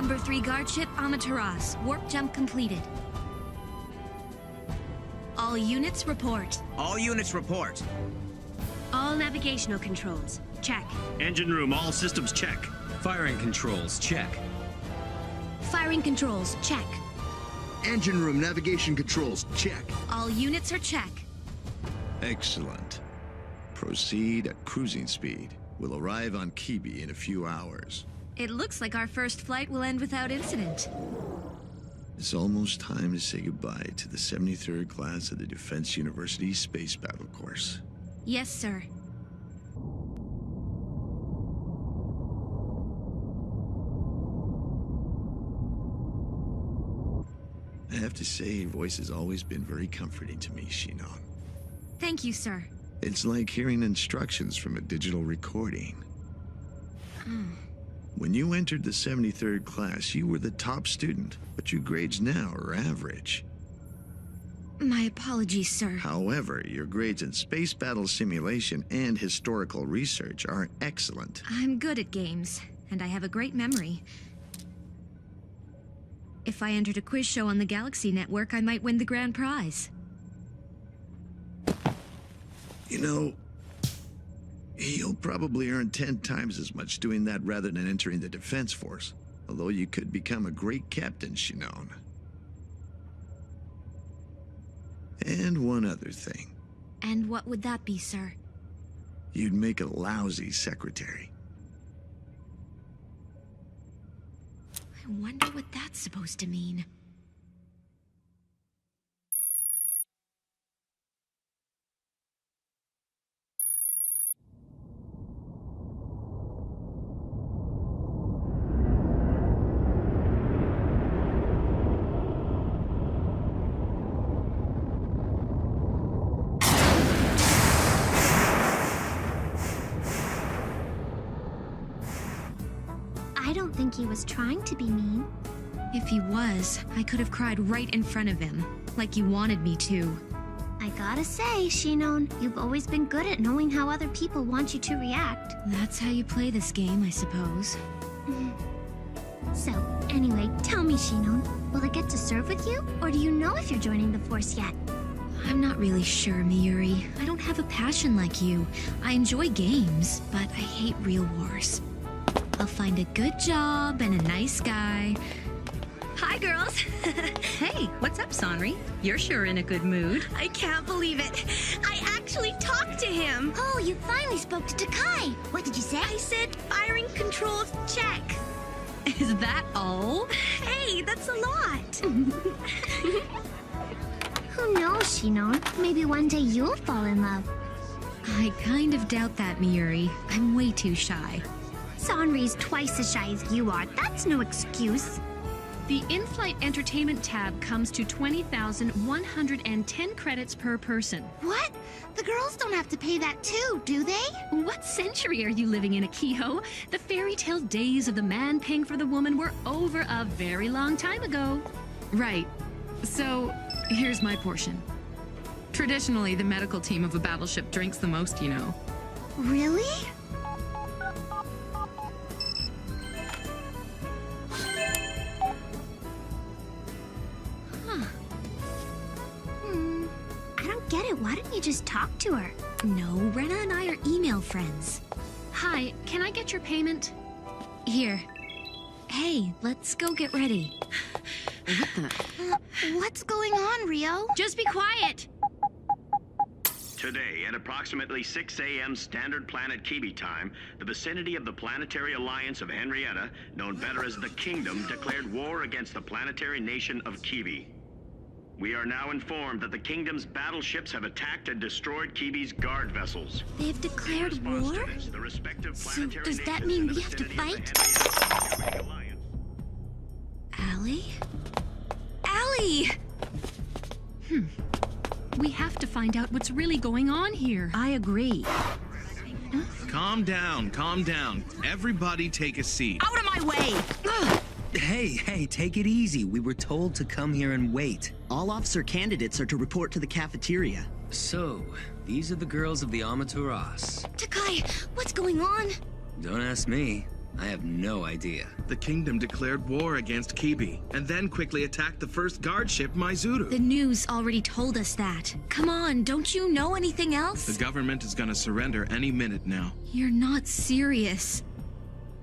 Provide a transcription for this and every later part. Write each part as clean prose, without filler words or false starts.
Number 3 guard ship Amaterasu. Warp jump completed. All units report. All units report. All navigational controls. Check. Engine room, all systems check. Firing controls, check. Firing controls. Check. Engine room navigation controls, check. All units are check. Excellent. Proceed at cruising speed. We'll arrive on Kibi in a few hours. It looks like our first flight will end without incident. It's almost time to say goodbye to the 73rd class of the Defense University Space Battle Course. Yes, sir. I have to say, your voice has always been very comforting to me, Shinon. Thank you, sir. It's like hearing instructions from a digital recording. When you entered the 73rd class, you were the top student, but your grades now are average. My apologies, sir. However, your grades in space battle simulation and historical research are excellent. I'm good at games, and I have a great memory. If I entered a quiz show on the Galaxy Network, I might win the grand prize. You know, you'll probably earn 10 times as much doing that rather than entering the Defense Force. Although you could become a great captain, Shinon. And one other thing. And what would that be, sir? You'd make a lousy secretary. I wonder what that's supposed to mean. I don't think he was trying to be mean. If he was, I could have cried right in front of him, like you wanted me to. I gotta say, Shinon, you've always been good at knowing how other people want you to react. That's how you play this game, I suppose. So, anyway, tell me, Shinon, will I get to serve with you? Or do you know if you're joining the Force yet? I'm not really sure, Miyuri. I don't have a passion like you. I enjoy games, but I hate real wars. I'll find a good job and a nice guy. Hi, girls. Hey, what's up, Sonri? You're sure in a good mood. I can't believe it. I actually talked to him. Oh, you finally spoke to Takai. What did you say? I said firing controls check. Is that all? Hey, that's a lot. Who knows, Shinon? Maybe one day you'll fall in love. I kind of doubt that, Miyuri. I'm way too shy. Sonri's twice as shy as you are. That's no excuse. The in-flight entertainment tab comes to 20,110 credits per person. What? The girls don't have to pay that too, do they? What century are you living in, Akiho? The fairy tale days of the man paying for the woman were over a very long time ago. Right. So, here's my portion. Traditionally, the medical team of a battleship drinks the most, you know. Really? I don't get it. Why didn't you just talk to her? No, Rena and I are email friends. Hi, can I get your payment? Here. Hey, let's go get ready. What the? What's going on, Rio? Just be quiet! Today, at approximately 6 a.m. Standard Planet Kibi time, the vicinity of the Planetary Alliance of Henrietta, known better as the Kingdom, declared war against the planetary nation of Kibi. We are now informed that the Kingdom's battleships have attacked and destroyed Kibi's guard vessels. They've declared war? The respective So planetary does that nations mean in the we have to vicinity of the fight? Henrietta Alliance. Allie? Allie! We have to find out what's really going on here. I agree. Calm down, calm down. Everybody take a seat. Out of my way! Hey, take it easy. We were told to come here and wait. All officer candidates are to report to the cafeteria. So, these are the girls of the Amaterasu. Takai, what's going on? Don't ask me. I have no idea. The kingdom declared war against Kibi, and then quickly attacked the first guard ship, Maizuru. The news already told us that. Come on, don't you know anything else? The government is gonna surrender any minute now. You're not serious.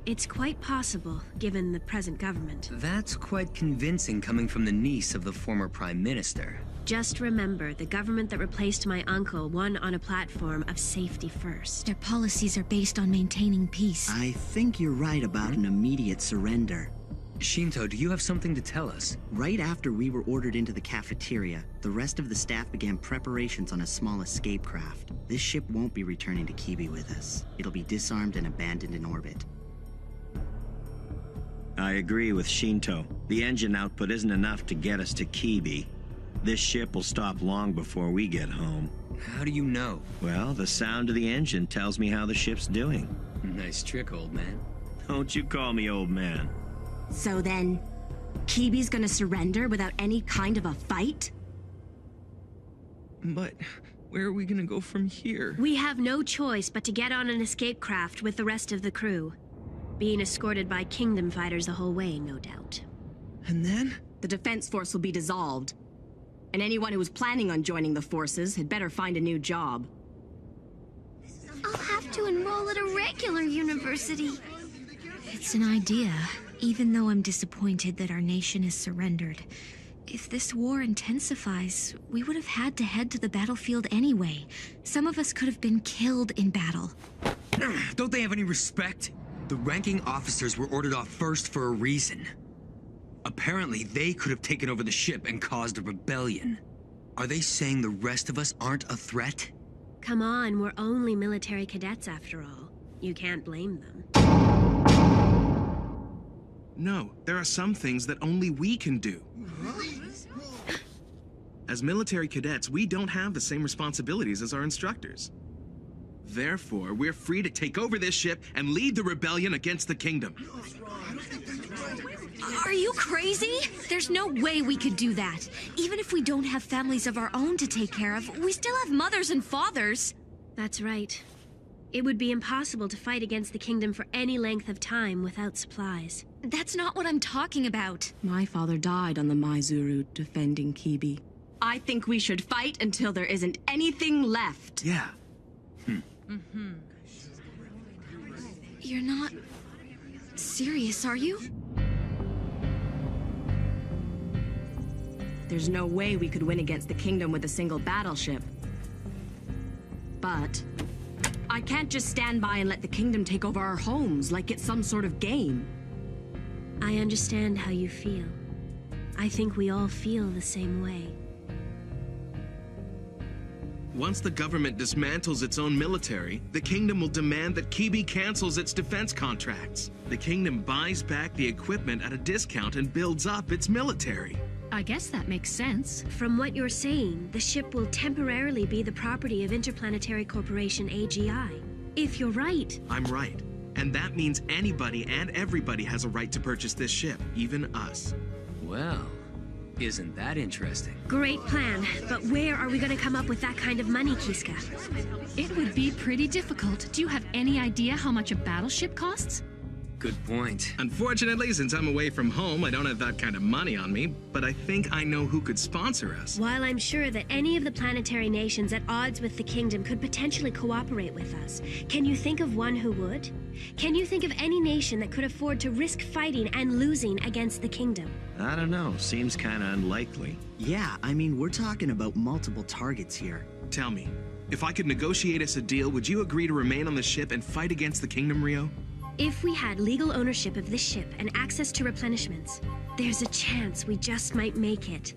It's quite possible, given the present government. That's quite convincing coming from the niece of the former Prime Minister. Just remember, the government that replaced my uncle won on a platform of safety first. Their policies are based on maintaining peace. I think you're right about an immediate surrender. Shinto, do you have something to tell us? Right after we were ordered into the cafeteria, the rest of the staff began preparations on a small escape craft. This ship won't be returning to Kibi with us. It'll be disarmed and abandoned in orbit. I agree with Shinto. The engine output isn't enough to get us to Kibi. This ship will stop long before we get home. How do you know? Well, the sound of the engine tells me how the ship's doing. Nice trick, old man. Don't you call me old man. So then, Kibi's gonna surrender without any kind of a fight? But where are we gonna go from here? We have no choice but to get on an escape craft with the rest of the crew. Being escorted by Kingdom fighters the whole way, no doubt. And then? The defense force will be dissolved. And anyone who was planning on joining the forces had better find a new job. I'll have to enroll at a regular university. It's an idea, even though I'm disappointed that our nation is surrendered. If this war intensifies, we would have had to head to the battlefield anyway. Some of us could have been killed in battle. Don't they have any respect? The ranking officers were ordered off first for a reason. Apparently, they could have taken over the ship and caused a rebellion. Are they saying the rest of us aren't a threat? Come on, we're only military cadets after all. You can't blame them. No, there are some things that only we can do. As military cadets, we don't have the same responsibilities as our instructors. Therefore, we're free to take over this ship and lead the rebellion against the kingdom. Are you crazy? There's no way we could do that. Even if we don't have families of our own to take care of, we still have mothers and fathers. That's right. It would be impossible to fight against the kingdom for any length of time without supplies. That's not what I'm talking about. My father died on the Maizuru defending Kibi. I think we should fight until there isn't anything left. Yeah. You're not serious, are you? There's no way we could win against the kingdom with a single battleship. But I can't just stand by and let the kingdom take over our homes like it's some sort of game. I understand how you feel. I think we all feel the same way. Once the government dismantles its own military, the kingdom will demand that Kibi cancels its defense contracts. The kingdom buys back the equipment at a discount and builds up its military. I guess that makes sense. From what you're saying, the ship will temporarily be the property of Interplanetary Corporation AGI. If you're right. I'm right. And that means anybody and everybody has a right to purchase this ship, even us. Well, isn't that interesting? Great plan, but where are we going to come up with that kind of money, Kiska? It would be pretty difficult. Do you have any idea how much a battleship costs? Good point. Unfortunately, since I'm away from home, I don't have that kind of money on me, but I think I know who could sponsor us. While I'm sure that any of the planetary nations at odds with the kingdom could potentially cooperate with us, can you think of one who would? Can you think of any nation that could afford to risk fighting and losing against the kingdom? I don't know. Seems kind of unlikely. Yeah, I mean, we're talking about multiple targets here. Tell me, if I could negotiate us a deal, would you agree to remain on the ship and fight against the kingdom, Rio? If we had legal ownership of this ship and access to replenishments, there's a chance we just might make it.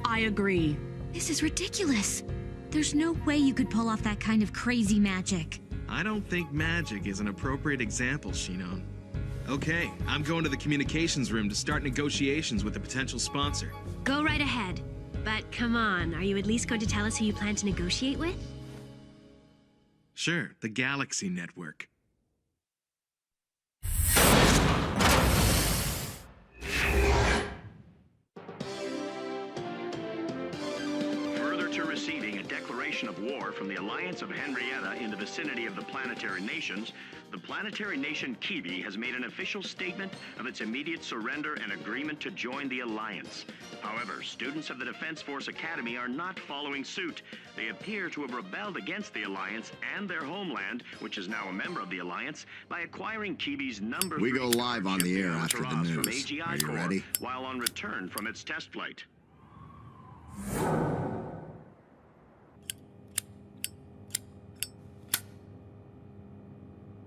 I agree. This is ridiculous. There's no way you could pull off that kind of crazy magic. I don't think magic is an appropriate example, Shinon. Okay, I'm going to the communications room to start negotiations with a potential sponsor. Go right ahead. But come on, are you at least going to tell us who you plan to negotiate with? Sure, the Galaxy Network. Further After receiving a declaration of war from the Alliance of Henrietta in the vicinity of the planetary nations, the planetary nation Kibi has made an official statement of its immediate surrender and agreement to join the Alliance. However, students of the Defense Force Academy are not following suit. They appear to have rebelled against the Alliance and their homeland, which is now a member of the Alliance, by acquiring Kibi's number We 3 go live on the air after the Taras from news. AGI Are you Corps ready? while on return from its test flight.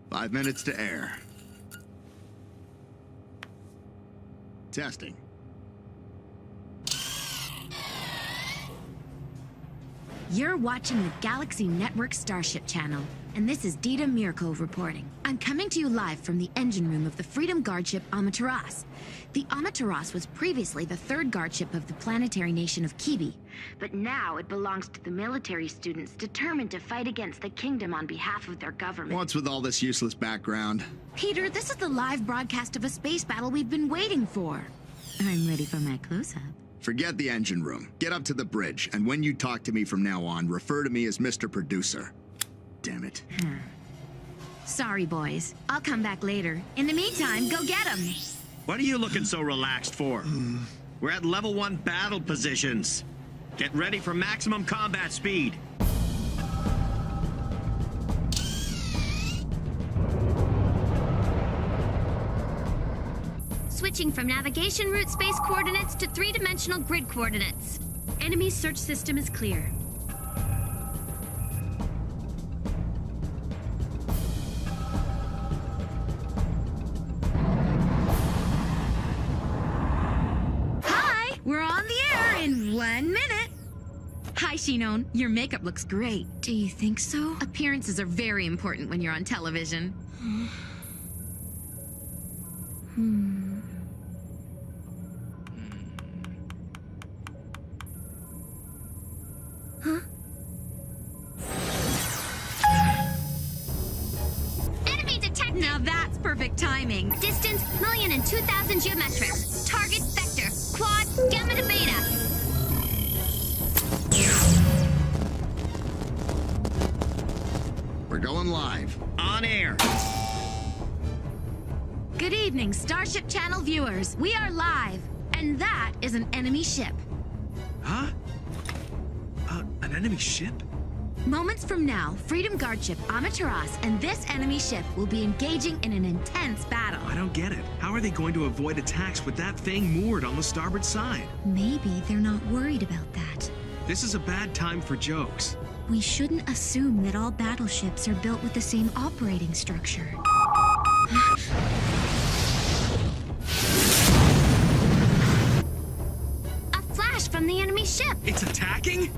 Five minutes to air. Testing. You're watching the Galaxy Network Starship channel, and this is Dita Mirko reporting. I'm coming to you live from the engine room of the Freedom Guard ship Amaterasu. The Amaterasu was previously the third guard ship of the planetary nation of Kibi, but now it belongs to the military students determined to fight against the kingdom on behalf of their government. What's with all this useless background? Peter, this is the live broadcast of a space battle we've been waiting for. I'm ready for my close-up. Forget the engine room. Get up to the bridge, and when you talk to me from now on, refer to me as Mr. Producer. Damn it. Sorry, boys. I'll come back later. In the meantime, go get them. What are you looking so relaxed for? We're at level 1 battle positions. Get ready for maximum combat speed. Switching from navigation route space coordinates to three-dimensional grid coordinates. Enemy search system is clear. Hi! We're on the air in 1 minute. Hi, Shinon. Your makeup looks great. Do you think so? Appearances are very important when you're on television. Huh? Enemy detected! Now that's perfect timing. Distance, 1,002,000 geometrics. Target, vector. Quad, gamma to beta. We're going live. On air. Good evening, Starship Channel viewers. We are live, and that is an enemy ship. Huh? An enemy ship? Moments from now, Freedom Guard ship Amaterasu and this enemy ship will be engaging in an intense battle. I don't get it. How are they going to avoid attacks with that thing moored on the starboard side? Maybe they're not worried about that. This is a bad time for jokes. We shouldn't assume that all battleships are built with the same operating structure. A flash from the enemy ship. It's attacking?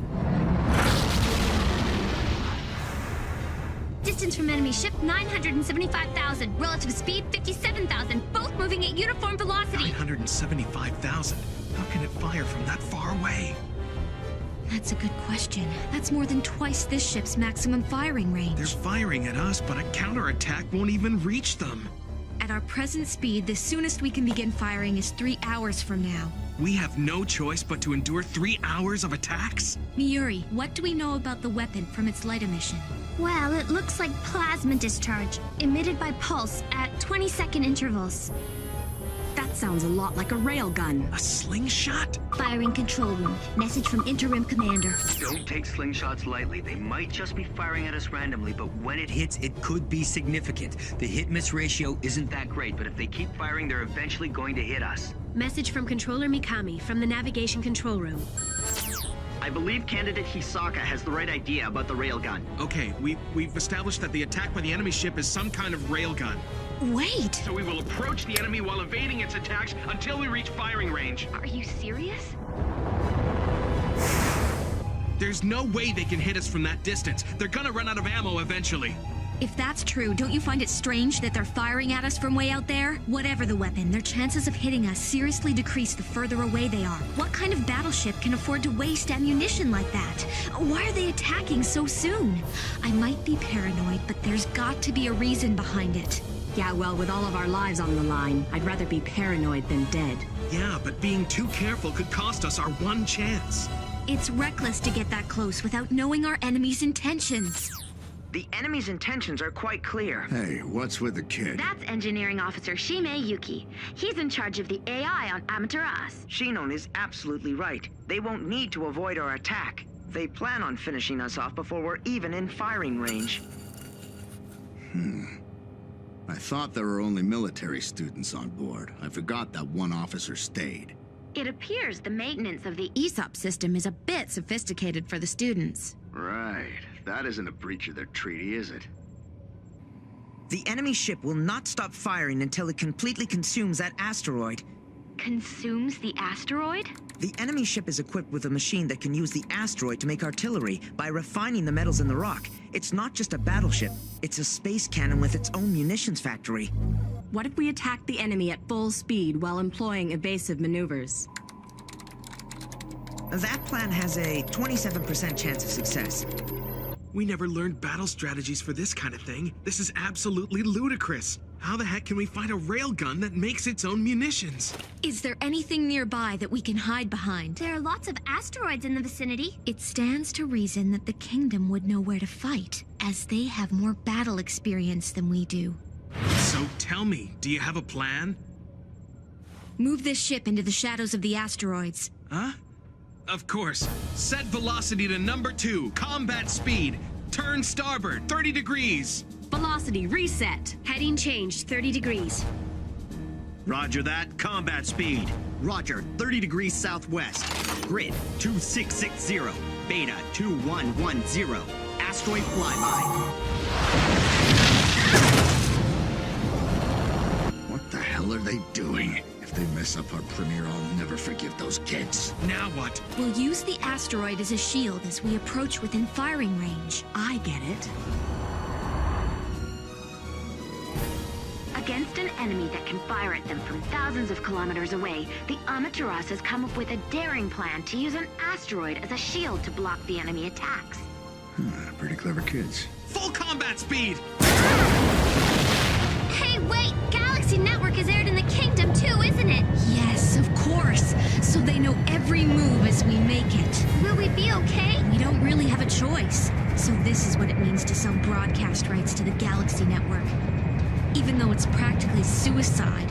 Distance from enemy ship, 975,000. Relative speed, 57,000. Both moving at uniform velocity. 975,000. How can it fire from that far away? That's a good question. That's more than twice this ship's maximum firing range. They're firing at us, but a counterattack won't even reach them. At our present speed, the soonest we can begin firing is 3 hours from now. We have no choice but to endure 3 hours of attacks? Miyuri, what do we know about the weapon from its light emission? Well, it looks like plasma discharge, emitted by pulse at 20-second intervals. That sounds a lot like a railgun. A slingshot? Firing control room. Message from interim commander. Don't take slingshots lightly. They might just be firing at us randomly, but when it hits, it could be significant. The hit-miss ratio isn't that great, but if they keep firing, they're eventually going to hit us. Message from Controller Mikami from the navigation control room. I believe candidate Hisaka has the right idea about the railgun. Okay, we've established that the attack by the enemy ship is some kind of railgun. Wait! So we will approach the enemy while evading its attacks until we reach firing range. Are you serious? There's no way they can hit us from that distance. They're gonna run out of ammo eventually. If that's true, don't you find it strange that they're firing at us from way out there? Whatever the weapon, their chances of hitting us seriously decrease the further away they are. What kind of battleship can afford to waste ammunition like that? Why are they attacking so soon? I might be paranoid, but there's got to be a reason behind it. Yeah, well, with all of our lives on the line, I'd rather be paranoid than dead. Yeah, but being too careful could cost us our one chance. It's reckless to get that close without knowing our enemy's intentions. The enemy's intentions are quite clear. Hey, what's with the kid? That's Engineering Officer Shime Yuki. He's in charge of the AI on Amaterasu. Shinon is absolutely right. They won't need to avoid our attack. They plan on finishing us off before we're even in firing range. I thought there were only military students on board. I forgot that one officer stayed. It appears the maintenance of the ESOP system is a bit sophisticated for the students. Right. That isn't a breach of their treaty, is it? The enemy ship will not stop firing until it completely consumes that asteroid. Consumes the asteroid? The enemy ship is equipped with a machine that can use the asteroid to make artillery by refining the metals in the rock. It's not just a battleship, it's a space cannon with its own munitions factory. What if we attack the enemy at full speed while employing evasive maneuvers? That plan has a 27% chance of success. We never learned battle strategies for this kind of thing. This is absolutely ludicrous. How the heck can we find a railgun that makes its own munitions? Is there anything nearby that we can hide behind? There are lots of asteroids in the vicinity. It stands to reason that the kingdom would know where to fight, as they have more battle experience than we do. So tell me, do you have a plan? Move this ship into the shadows of the asteroids. Huh? Of course. Set velocity to number 2, combat speed. Turn starboard, 30 degrees. Velocity reset. Heading changed, 30 degrees. Roger that. Combat speed. Roger, 30 degrees southwest. Grid 2660. Beta 2110. Asteroid flyby. What the hell are they doing? If they mess up our premiere, I'll never forgive those kids. Now what? We'll use the asteroid as a shield as we approach within firing range. I get it. Against an enemy that can fire at them from thousands of kilometers away, the Amaterasu has come up with a daring plan to use an asteroid as a shield to block the enemy attacks. Pretty clever kids. Full combat speed! Hey, wait! Galaxy Network is aired in the kingdom too, isn't it? Yes, of course. So they know every move as we make it. Will we be okay? We don't really have a choice. So this is what it means to sell broadcast rights to the Galaxy Network. Even though it's practically suicide.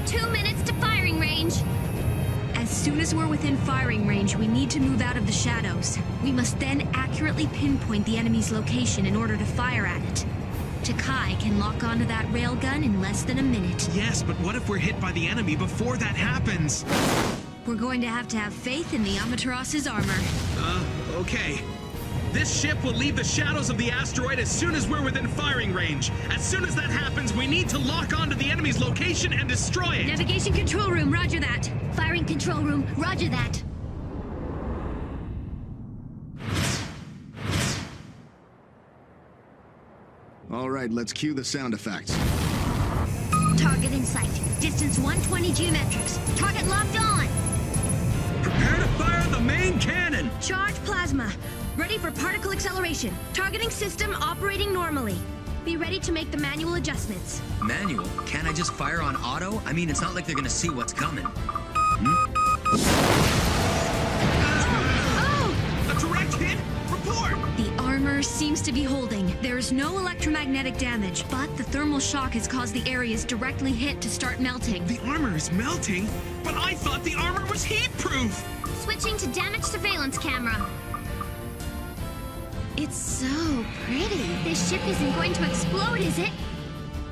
2 minutes to firing range. As soon as we're within firing range, we need to move out of the shadows. We must then accurately pinpoint the enemy's location in order to fire at it. Takai can lock onto that railgun in less than a minute. Yes, but what if we're hit by the enemy before that happens? We're going to have faith in the Amaterasu's armor. Okay. This ship will leave the shadows of the asteroid as soon as we're within firing range. As soon as that happens, we need to lock onto the enemy's location and destroy it. Navigation control room, roger that. Firing control room, roger that. All right, let's cue the sound effects. Target in sight. Distance 120 geometrics. Target locked on. Prepare to fire the main cannon! Charge plasma. Ready for particle acceleration. Targeting system operating normally. Be ready to make the manual adjustments. Manual? Can't I just fire on auto? I mean, it's not like they're gonna see what's coming. A direct hit? Report! The armor seems to be holding. There's no electromagnetic damage, but the thermal shock has caused the areas directly hit to start melting. The armor is melting? But I thought the armor was heat-proof! Switching to damage surveillance camera. It's so pretty. This ship isn't going to explode, is it?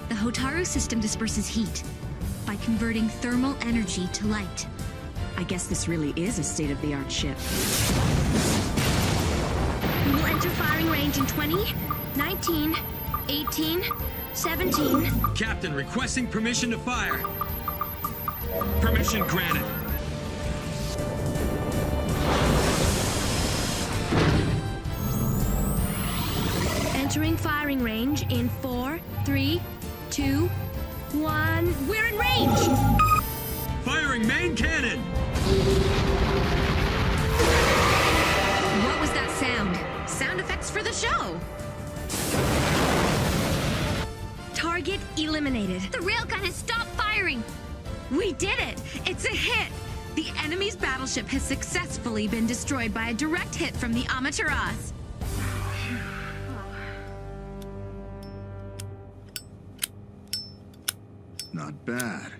The Hotaru system disperses heat by converting thermal energy to light. I guess this really is a state-of-the-art ship. We will enter firing range in 20, 19, 18, 17. Captain requesting permission to fire. Permission granted. Entering firing range in 4, 3, 2, 1. We're in range! Firing main cannon! What was that sound? Sound effects for the show. Target eliminated. The railgun has stopped firing. We did it! It's a hit! The enemy's battleship has successfully been destroyed by a direct hit from the Amaterasu. Not bad.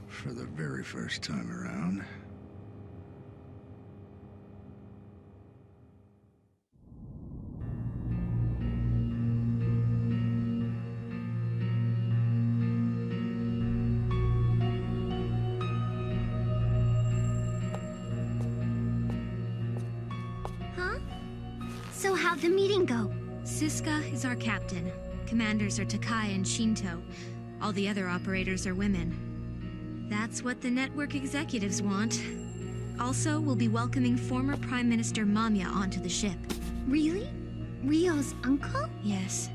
For the very first time around. Huh? So how'd the meeting go? Siska is our captain. Commanders are Takai and Shinto. All the other operators are women. That's what the network executives want. Also, we'll be welcoming former Prime Minister Mamiya onto the ship. Really? Rio's uncle? Yes.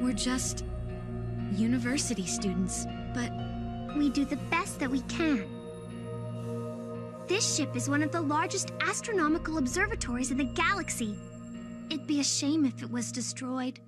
We're just university students, but we do the best that we can. This ship is one of the largest astronomical observatories in the galaxy. It'd be a shame if it was destroyed.